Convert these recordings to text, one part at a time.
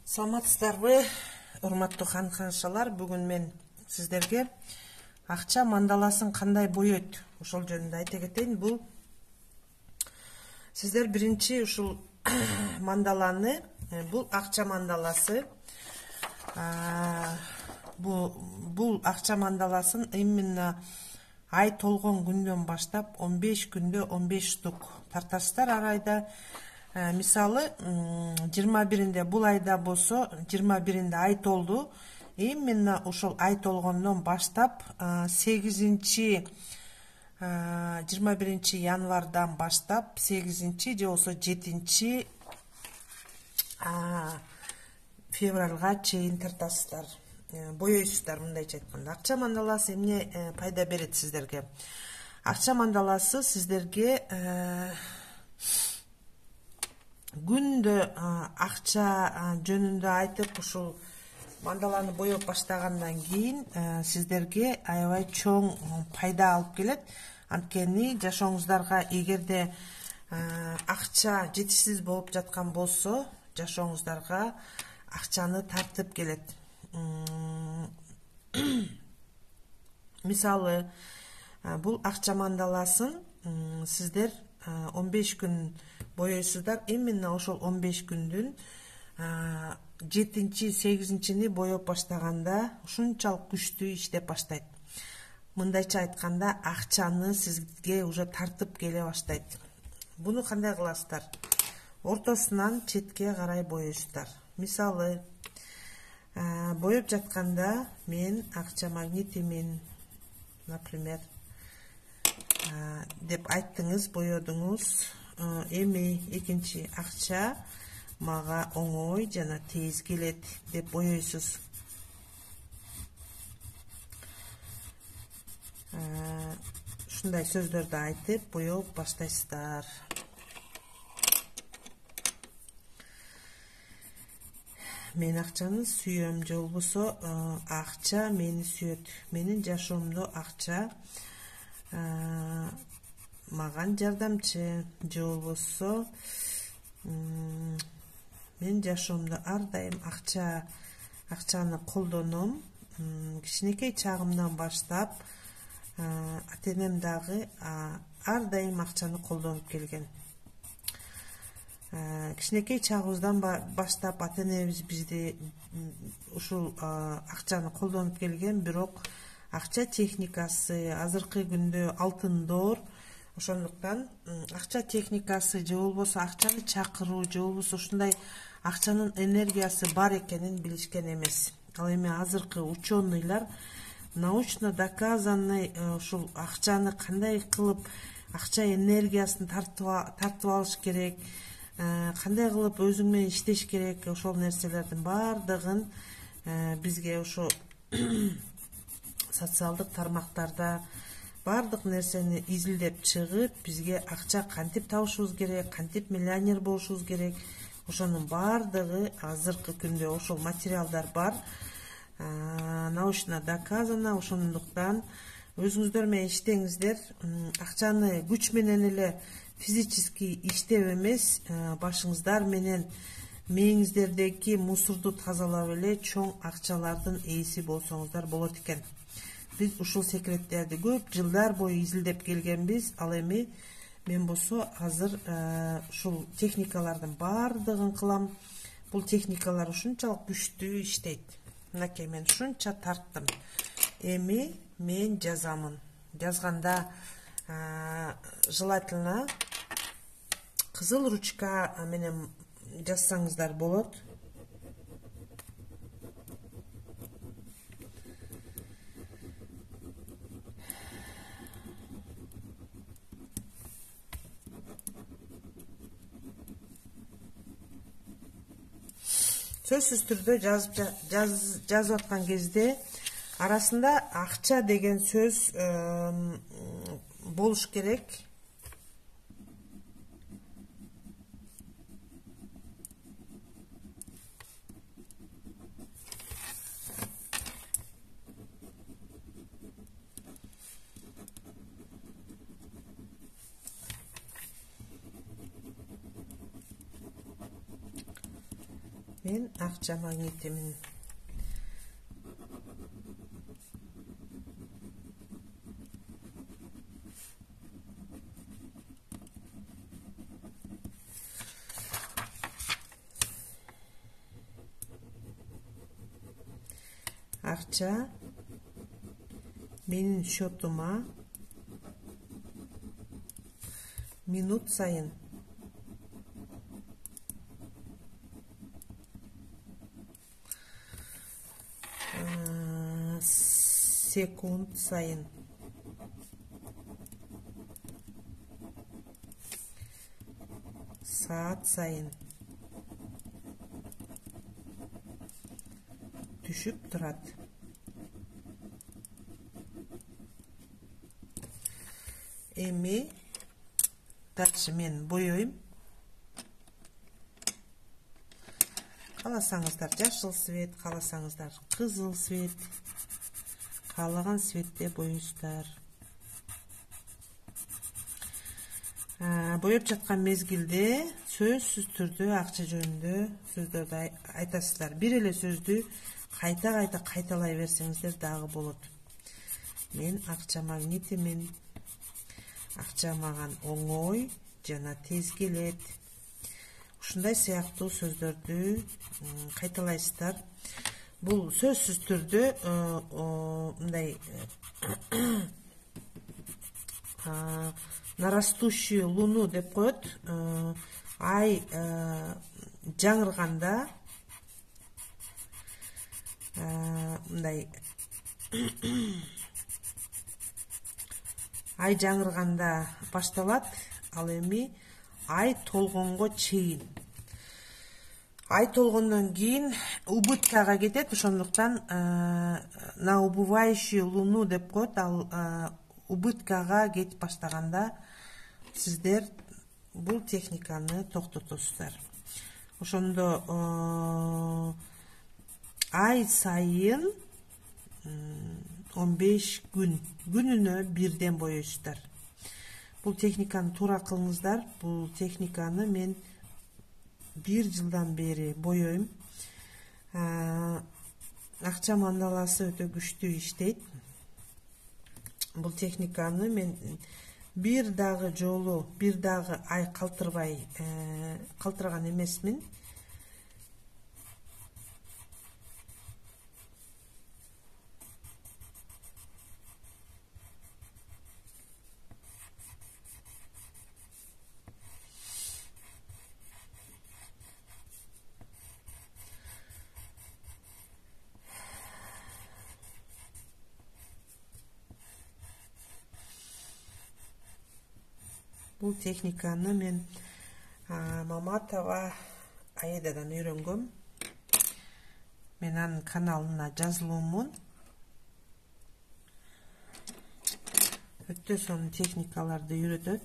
Саламатсыздарбы, урматтуу кан-канышалар. Бүгүн мен сиздерге акча мандаласын кандай боёйт ошол жөнүндө айта кетейин. Бул сиздер биринчи ушул мандаланы, бул акча мандаласы. Бул акча мандаласын именно ай толгон күндөн баштап 15 күндө 15 штук тартасыздар ар айда. Мисалы 21-inde бул айда болсо 21-inde ай толду. Именно ошол ай толгондон баштап 21 январдан баштап 8 же болсо 7 февралга чейин тартасыздар, боёйсуздар. Мындайча айтканда, акча мандаласы эмне пайда берет сиздерге? Акча мандаласы сиздерге күндө акча жөнүндө айтып, ушул мандаланы боёп баштагандан кийин сиздерге аябай чоң пайда алып келет. Анткени жашооңуздарга эгерде акча жетишсиз болуп жаткан болсо, жашооңуздарга акчаны тартып келет. Мисалы, бул акча мандаласын сиздер 15 күн боёйсуздар. Именно ошол 15 күндүн 7-8-ни боёп баштаганда ушунчалык күчтүү иштеп баштайт. Мындайча айтканда, акчаны сизге уже тартып келе баштайт. Буну кандай кыласыздар? Ортосунан четке карай боёйсуздар. Мисалы, боёп жатканда мен акча магнитимин, например, деп айттыңыз, боёдуңуз. Эми экинчи акча мага оңой жана тез келет деп боёйсуз. Ушундай сөздөрдү айтып боёп баштайсыздар. Мен акчаны сүйөм, же болбосо акча мени сүйөт. Менин жашоомдо акча маган жардамчы, же болбосо мен жашоомдо ар дайым акчаны колдоном. Кичинекей чагымдан баштап ата-энем дагы ар дайым акчаны колдонуп келген. Кичинекей чагыбыздан баштап ата-энебиз бизди ушул акчаны колдонуп келген, бирок акча техникасы азыркы күндө алтындор. Ошондуктан акча техникасы же болбосо акчаны чакыруу, же болбосо ушундай акчанын энергиясы бар экенин билишкен эмес. Ал эми азыркы ученыйлар научно доказанный ушул акчаны кандай кылып акча энергиясын тартып алыш керек, кандай кылып өзүң менен иштеш керек, ошол нерселердин баардыгын бизге ошо социалдык тармактарда бардык нерсени изилдеп чыгып, бизге акча кантип табышыбыз керек, кантип миллионер болушубуз керек, ошонун бардыгы азыркы күндө ошол материалдар бар, научно доказано. Ошондуктан өзүңүздөр менен иштеңиздер. Акчаны күч менен эле физически иштеп эмес, башыңыздар менен мээңиздердеги мусорду тазалап эле чоң акчалардын ээси болсоңуздар болот экен. Биз ушул секреттерди көп жылдар бою изилдеп келгенбиз. Ал эми мен болсо азыр ушул техникалардын баардыгын кылам. Бул техникалар ушунчалык күчтүү иштейт. Мынакей, мен ушунча тарттым. Эми мен жазамын. Жазганда желательно кызыл ручка менен жазсаңыздар болот. Сөзсүз түрдө жазып аткан кезде арасында акча деген сөз болуш керек. Мен акча магнитимин. Акча менин счетума минут сайын секунд сайын saat сайын түшүп турат. Эми дальше мен боёйм. Кааласаңыздар жашыл свет, кааласаңыздар кызыл свет, каалаган светте боюңуздар. Боеп жаткан мезгилде сөзсүз түрдө акча жөнүндө сөздөрдү айтасыздар. Бир эле сөздү кайта кайталай берсеңиздер дагы болот. Мен акча магнитимин. Акча маган оңой жана тез келет. Ушундай сыяктуу сөздөрдү кайталайсыздар. Бул сөзсүз түрдө мындай на растущую луну деп коет. Ай жаңырганда мындай ай жаңырганда башталат, ал эми ай толгонго чейин. Ай толгондон кийин убыткага кетет, ошондуктан на убывающую луну деп коет. Ал убыткага кетип баштаганда сиздер бул техниканы токтотосуздар. Ошондо ай сайын 15 күн, күнүнө бирден боюңуздар. Бул техниканы туура кылыңыздар. Бул техниканы мен 1 жылдан бери боёйм. Акча мандаласы өтө күчтүү иштейт. Бул техниканы мен бир дагы жолу, бир дагы ай калтырган эмесмин. Бул техниканы мен Маматова Аидадан үйрөнгөм. Мен анын каналына жазылуумун. Өтө сонун техникаларды үйрөтөт.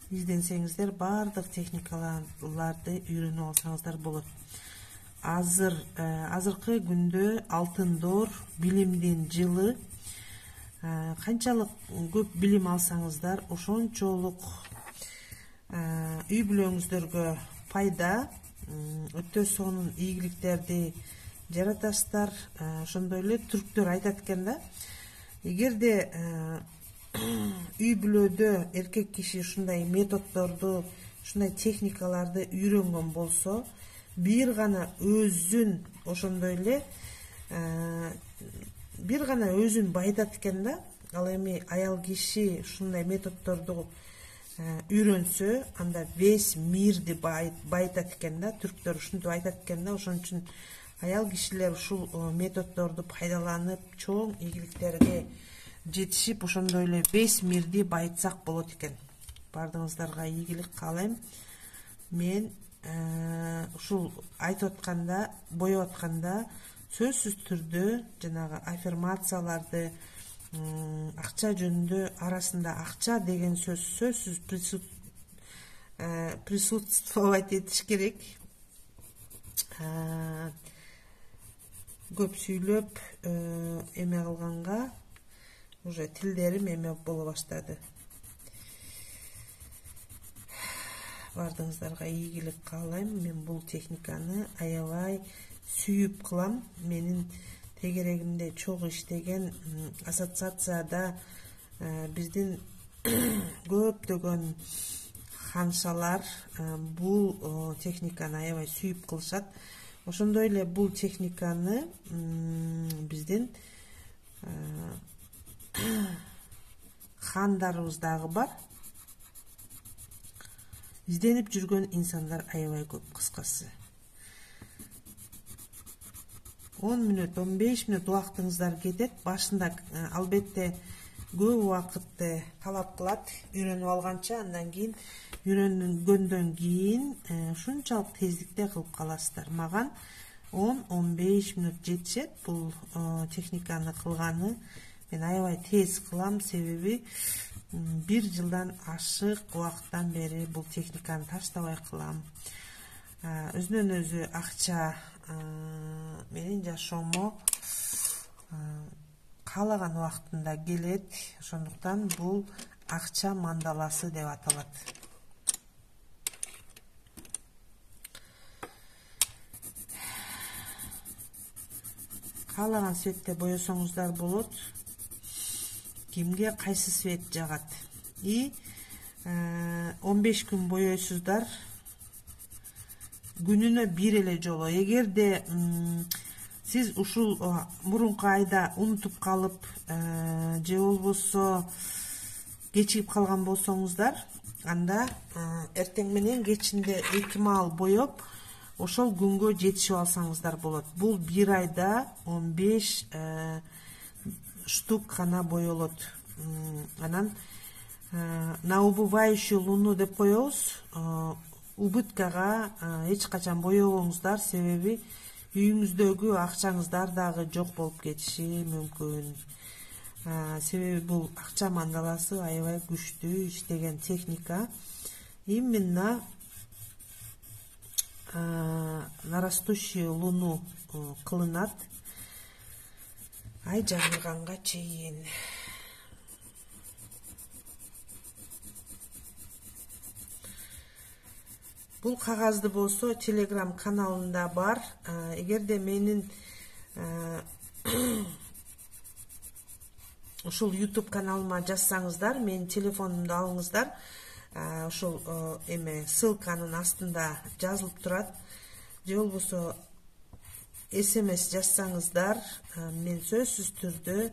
Изденсеңиздер бардык техникаларды үйрөнүп алсаңыздар болот. Азыркы күндө алтын доор билимдин жылы. Канчалык көп билим алсаңыздар, ошончолук үй бүлөңүздөргө пайда, өтө сонун ийгиликтерди жаратасыздар. Ошондой эле түрктөр айтат экен да, эгерде үй бүлөдө эркек киши ушундай методдорду, ушундай техникаларды үйрөнгөн болсо, бир гана өзүн ошондой эле бир гана өзүн байытат экен да. Ал эми аял киши ушундай методдорду үйрөнсө, анда весь мирди байытат экен да. Түрктөр ушинтип айтат экен да. Ошон үчүн аял кишилер ушул методдорду пайдаланып, чоң ийгиликтерге жетишип, ошондой эле весь мирди байытсак болот экен. Бардыгыңыздарга ийгилик каалайм. Мен ушул айтып атканда, боеп атканда сөзсүз түрдө жанагы аффирмацияларды, акча жөнүндө арасында акча деген сөз сөзсүз присутствовать этиш керек. Көп сүйлөп эме кылганга уже тилдерим эме боло баштады. бардыгыңыздарга ийгилик каалайм. Мен бул техниканы аябай сүйүп кылам. Менин тегерегимде чогуу иштеген ассоциацияда биздин көптөгөн ханшалар бул техниканы аябай сүйүп кылышат. Ошондой эле бул техниканы биздин хандарыбыз дагы бар. Изденип жүргөн инсандар аябай көп. Кыскасы 10 мүнөт 15 мүнөт убактыңыздар кетет. Башында албетте көп убакытты талап кылат үйрөнүп алганча. Андан кийин үйрөнгөндөн кийин ушунчалык тездикте кылып каласыздар. Маган 10-15 мүнөт жетишет бул техниканы кылганы. Мен аябай тез кылам, себеби 1 жылдан ашык убакыттан бери бул техниканы таштабай кылам. Өзүнөн өзү акча менин жашоомо каалаган убактында келет. Ошондуктан бул акча мандаласы деп аталат. Каалаган светте боесоңуздар болот. Кимге кайсы свет жагат. 15 күн боёйсуздар. Күнүнө бир эле жолу. Эгерде сиз ушул мурунку айда унутуп калып же болбосо кечигип калган болсоңуздар, анда эртең менен кечинде 2 маал боеп, ошол күнгө жетишип алсаңыздар болот. Бул бир айда 15 штук гана боелот. Анан на убывающую луну деп коебуз. Убыткага эч качан боебоңуздар, себеби үйүңүздөгү акчаңыздар дагы жок болуп кетиши мүмкүн. Себеби бул акча мандаласы аябай күчтүү иштеген техника. Именно на растущую луну кылынат. Ай жагырганга чейин. Бул кагазды болсо Telegram каналында бар. Эгерде менин ушул YouTube каналыма жазсаңыздар, менин телефонумду алыңыздар. Ушул ссылканын астында жазылып турат. Же болбосо SMS жазсаңыздар, мен сөзсүз түрдө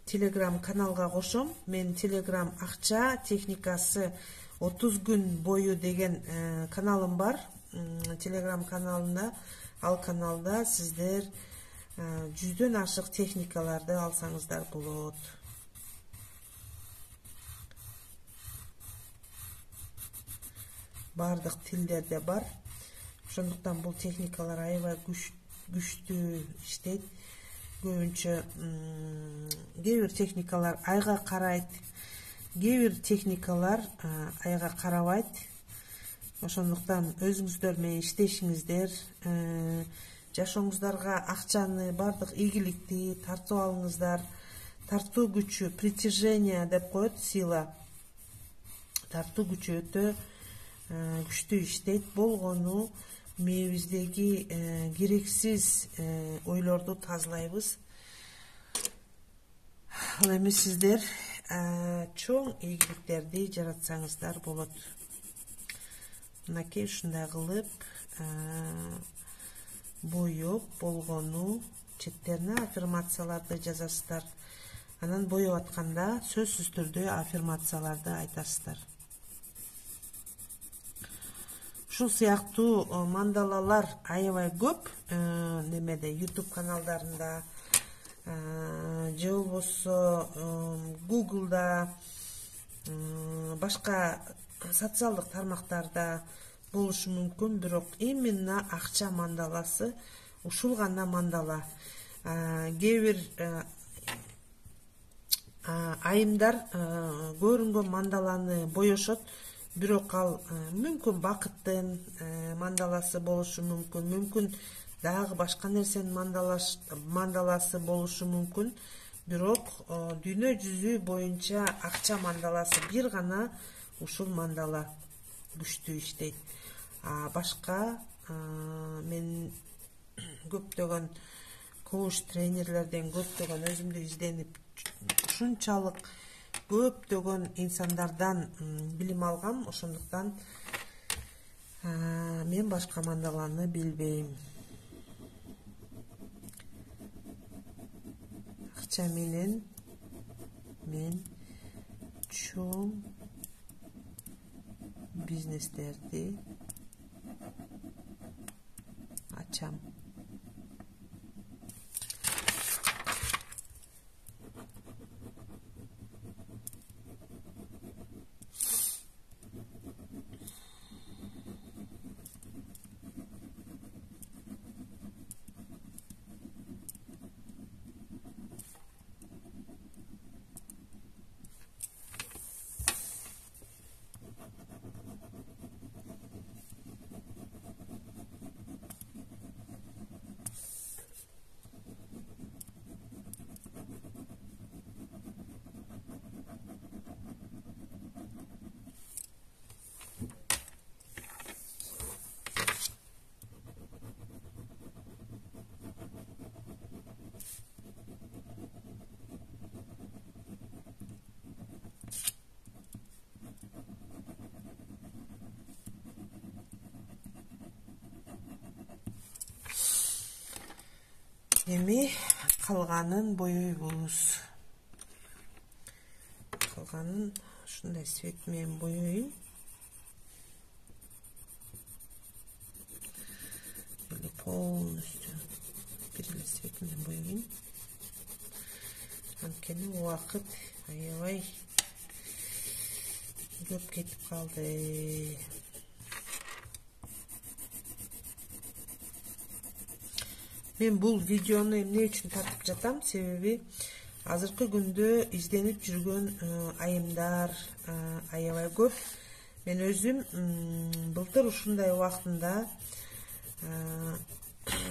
Telegram каналга кошом. Мен Telegram акча техникасы 30 күн бою деген каналым бар. Telegram каналында, ал каналда сиздер 100дөн ашык техникаларды алсаңыздар болот. Бардык тилдерде бар. Ошондуктан бул техникалар аябай күчтүү иштейт. Көбүнчө кээ бир техникалар айга карайт, кээ бир техникалар айга карабайт. Ошондуктан өзүңүздөр менен иштешиңиздер, жашооңуздарга акчаны, бардык ийгиликти тартып алыңыздар. Тартуу күчү, притяжение деп коет, сила. Тартуу күчү өтө күчтүү иштейт. Болгону мээбиздеги керексиз ойлорду тазалайбыз. Ал эми сиздер чоң ийгиликтерди жаратсаңыздар болот. Мынакей ушундай кылып боеп болгону четтерине аффирмацияларды жазасыздар. Анан боеп атканда сөзсүз түрдө аффирмацияларды айтасыздар. Ушул сыяктуу мандалалар аябай көп немеде YouTube каналдарында, же болбосо Google'да, башка социалдык тармактарда болушу мүмкүн, бирок именно акча мандаласы ушул гана мандала. Кээ бир айымдар көрүнгөн мандаланы боешот, бирок ал мүмкүн бакыттын мандаласы болушу мүмкүн, мүмкүн дагы башка нерсенин мандаласы болушу мүмкүн. Бирок дүйнө жүзү боюнча акча мандаласы бир гана ушул мандала күчтүү иштейт. Башка мен көптөгөн коуч тренерлерден көптөгөн өзүмдү изденип ушунчалык көптөгөн инсандардан билим алгам. Ошондуктан мен башка мандаланы билбейм. Акча менен мен чоң бизнестерди ачам. Эми калганын боёйбуз. Калганын ушундай свет менен боёйм. Или полностью бир эле свет менен боёйм. Анткени убакыт аябай көп кетип калды. Мен бул видеону эмне үчүн тартып жатам? Себеби азыркы күндө изденип жүргөн айымдар аябай көп. Мен өзүм былтыр ушундай убактында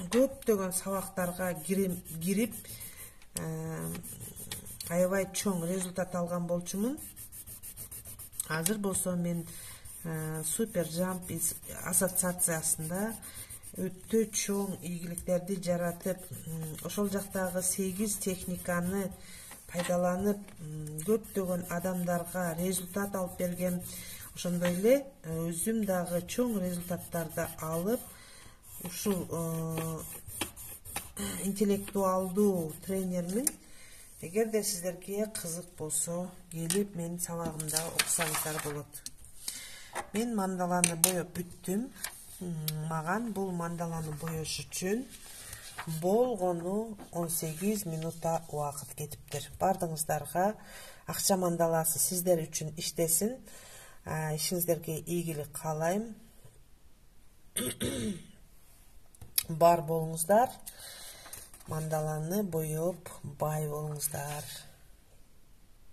көптөгөн сабактарга кирип аябай чоң результат алган болчумун. Азыр болсо мен Супер Jump ассоциациясында өтө чоң ийгиликтерди жаратып, ошол жактагы 8 техниканы пайдаланып, көптөгөн адамдарга результат алып берген. Ошондой эле өзүм дагы чоң результаттарды алып, ушул интеллектуалдуу тренермин. Эгерде сиздерге кызык болсо, келип менин сабагымда окусаңыздар болот. Мен мандаланы боеп бүттүм. Маган бул мандаланы боёш үчүн болгону 18 минутта убакыт кетиптир. Бардыгыңыздарга акча мандаласы сиздер үчүн иштесин. Ишиңиздерге ийгилик каалайм. Бар болуңуздар. Мандаланы боеп бай болуңуздар.